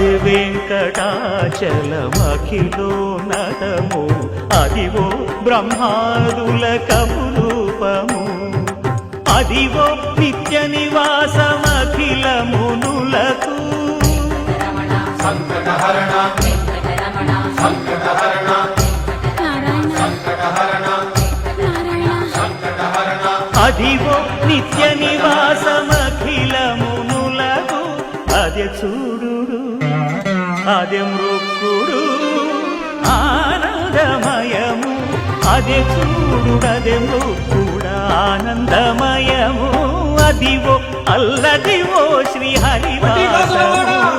అది వెంకటాచలమఖిలో నటము అదివో బ్రహ్మాదుల కపురూపము అదివో నిత్య నివాసమఖిల మునులకు సంకటహరణ సంకటహరణ సంకటహరణ సంకటహరణ అదివో నిత్య నివాసమఖిల మునులకు అదే చూడు అదే మృక్కుడు ఆనందమయము అదే చూడు అదే మృక్కుడు ఆనందమయము అదివో అల్లదివో శ్రీ హరివాసము